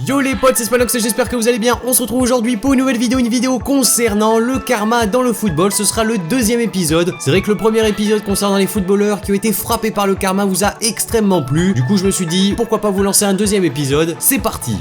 Yo les potes, c'est Spanox et j'espère que vous allez bien. On se retrouve aujourd'hui pour une nouvelle vidéo, concernant le karma dans le football. Ce sera le deuxième épisode. C'est vrai que le premier épisode concernant les footballeurs qui ont été frappés par le karma vous a extrêmement plu. Du coup je me suis dit, pourquoi pas vous lancer un deuxième épisode. C'est parti.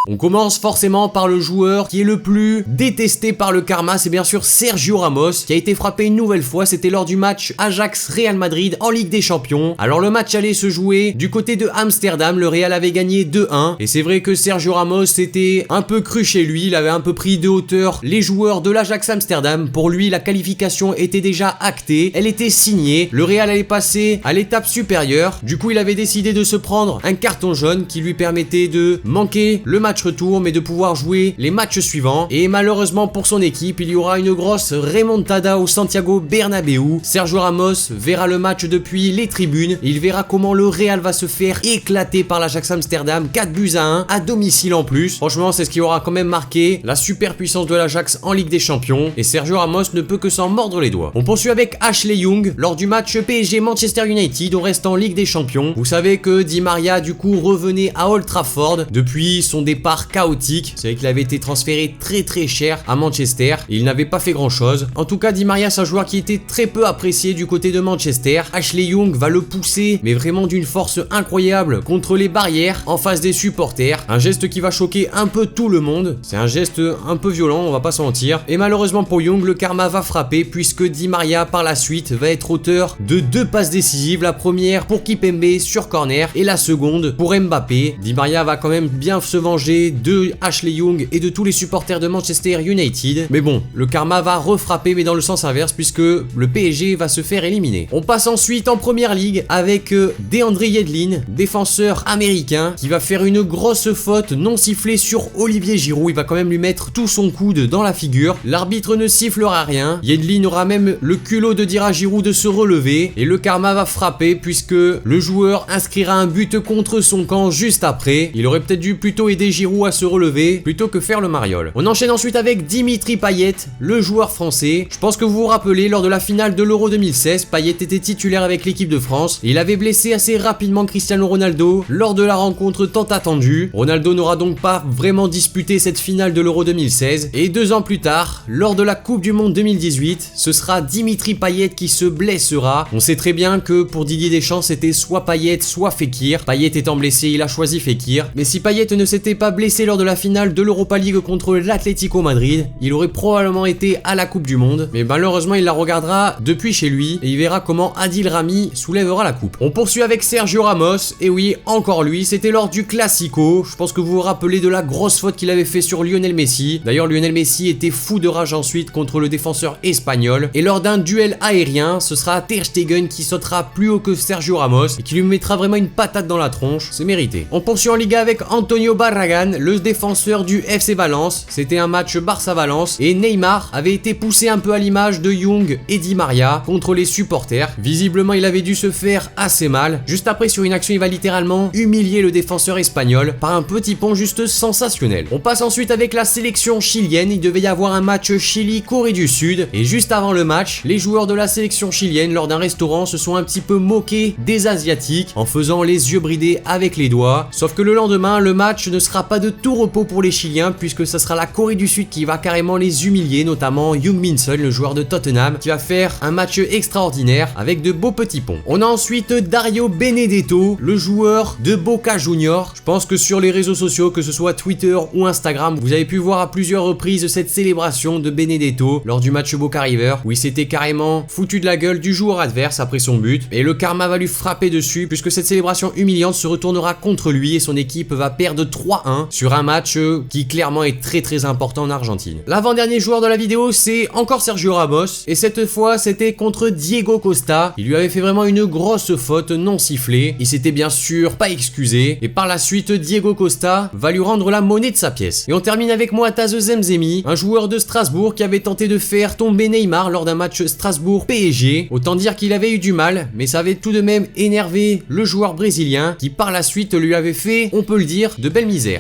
On commence forcément par le joueur qui est le plus détesté par le karma, c'est bien sûr Sergio Ramos, qui a été frappé une nouvelle fois, c'était lors du match Ajax-Real Madrid en Ligue des Champions. Alors le match allait se jouer du côté de Amsterdam, le Real avait gagné 2-1, et c'est vrai que Sergio Ramos était un peu cru chez lui, il avait un peu pris de hauteur les joueurs de l'Ajax Amsterdam. Pour lui, la qualification était déjà actée, elle était signée, le Real allait passer à l'étape supérieure, du coup il avait décidé de se prendre un carton jaune qui lui permettait de manquer le match retour mais de pouvoir jouer les matchs suivants, et malheureusement pour son équipe il y aura une grosse remontada au Santiago Bernabéu. Sergio Ramos verra le match depuis les tribunes, il verra comment le Real va se faire éclater par l'Ajax Amsterdam 4-1 à domicile en plus. Franchement c'est ce qui aura quand même marqué la superpuissance de l'Ajax en Ligue des Champions, et Sergio Ramos ne peut que s'en mordre les doigts. On poursuit avec Ashley Young lors du match PSG Manchester United, on reste en Ligue des Champions. Vous savez que Di Maria du coup revenait à Old Trafford depuis son départ chaotique. C'est vrai qu'il avait été transféré très cher à Manchester et il n'avait pas fait grand chose. En tout cas Di Maria c'est un joueur qui était très peu apprécié du côté de Manchester. Ashley Young va le pousser mais vraiment d'une force incroyable contre les barrières en face des supporters. Un geste qui va choquer un peu tout le monde. C'est un geste un peu violent, on va pas se mentir. Et malheureusement pour Young, le karma va frapper puisque Di Maria par la suite va être auteur de 2 passes décisives. La première pour Kimpembe sur corner et la seconde pour Mbappé. Di Maria va quand même bien se venger de Ashley Young et de tous les supporters de Manchester United. Mais bon, le karma va refrapper mais dans le sens inverse puisque le PSG va se faire éliminer. On passe ensuite en première ligue avec DeAndre Yedlin, défenseur américain, qui va faire une grosse faute non sifflée sur Olivier Giroud. Il va quand même lui mettre tout son coude dans la figure. L'arbitre ne sifflera rien. Yedlin aura même le culot de dire à Giroud de se relever et le karma va frapper puisque le joueur inscrira un but contre son camp juste après. Il aurait peut-être dû plutôt aider Giroud à se relever plutôt que faire le mariole. On enchaîne ensuite avec Dimitri Payet, le joueur français. Je pense que vous vous rappelez, lors de la finale de l'Euro 2016, Payet était titulaire avec l'équipe de France. Il avait blessé assez rapidement Cristiano Ronaldo lors de la rencontre tant attendue. Ronaldo n'aura donc pas vraiment disputé cette finale de l'Euro 2016 et 2 ans plus tard, lors de la Coupe du Monde 2018, ce sera Dimitri Payet qui se blessera. On sait très bien que pour Didier Deschamps c'était soit Payet soit Fekir. Payet étant blessé, il a choisi Fekir. Mais si Payet ne s'était pas blessé lors de la finale de l'Europa League contre l'Atlético Madrid, il aurait probablement été à la Coupe du Monde, mais malheureusement il la regardera depuis chez lui et il verra comment Adil Rami soulèvera la coupe. On poursuit avec Sergio Ramos, et oui, encore lui, c'était lors du Classico. Je pense que vous vous rappelez de la grosse faute qu'il avait fait sur Lionel Messi. D'ailleurs Lionel Messi était fou de rage ensuite contre le défenseur espagnol, et lors d'un duel aérien, ce sera Ter Stegen qui sautera plus haut que Sergio Ramos et qui lui mettra vraiment une patate dans la tronche, c'est mérité. On poursuit en Liga avec Antonio Barragan, le défenseur du FC Valence. C'était un match Barça-Valence et Neymar avait été poussé un peu à l'image de Young et Di Maria contre les supporters. Visiblement il avait dû se faire assez mal. Juste après, sur une action, il va littéralement humilier le défenseur espagnol par un petit pont juste sensationnel. On passe ensuite avec la sélection chilienne. Il devait y avoir un match Chili-Corée du Sud et juste avant le match, les joueurs de la sélection chilienne lors d'un restaurant se sont un petit peu moqués des Asiatiques en faisant les yeux bridés avec les doigts. Sauf que le lendemain, le match ne sera pas de tout repos pour les Chiliens puisque ça sera la Corée du Sud qui va carrément les humilier, notamment Heung-min Son, le joueur de Tottenham, qui va faire un match extraordinaire avec de beaux petits ponts. On a ensuite Dario Benedetto, le joueur de Boca Juniors. Je pense que sur les réseaux sociaux, que ce soit Twitter ou Instagram, vous avez pu voir à plusieurs reprises cette célébration de Benedetto lors du match Boca River où il s'était carrément foutu de la gueule du joueur adverse après son but, et le karma va lui frapper dessus puisque cette célébration humiliante se retournera contre lui et son équipe va perdre 3-1 sur un match qui clairement est très important en Argentine. L'avant-dernier joueur de la vidéo, c'est encore Sergio Ramos, et cette fois c'était contre Diego Costa. Il lui avait fait vraiment une grosse faute non sifflée, il s'était bien sûr pas excusé, et par la suite Diego Costa va lui rendre la monnaie de sa pièce. Et on termine avec Moataz Zemzemi, un joueur de Strasbourg qui avait tenté de faire tomber Neymar lors d'un match Strasbourg-PSG. Autant dire qu'il avait eu du mal, mais ça avait tout de même énervé le joueur brésilien qui par la suite lui avait fait, on peut le dire, de belle misère.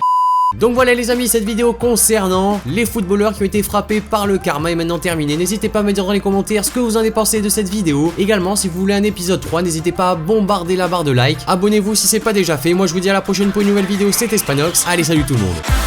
Donc voilà les amis, cette vidéo concernant les footballeurs qui ont été frappés par le karma est maintenant terminée. N'hésitez pas à me dire dans les commentaires ce que vous en avez pensé de cette vidéo. Également, si vous voulez un épisode 3, n'hésitez pas à bombarder la barre de like. Abonnez-vous si c'est pas déjà fait. Moi je vous dis à la prochaine pour une nouvelle vidéo, c'était Spanox. Allez, salut tout le monde.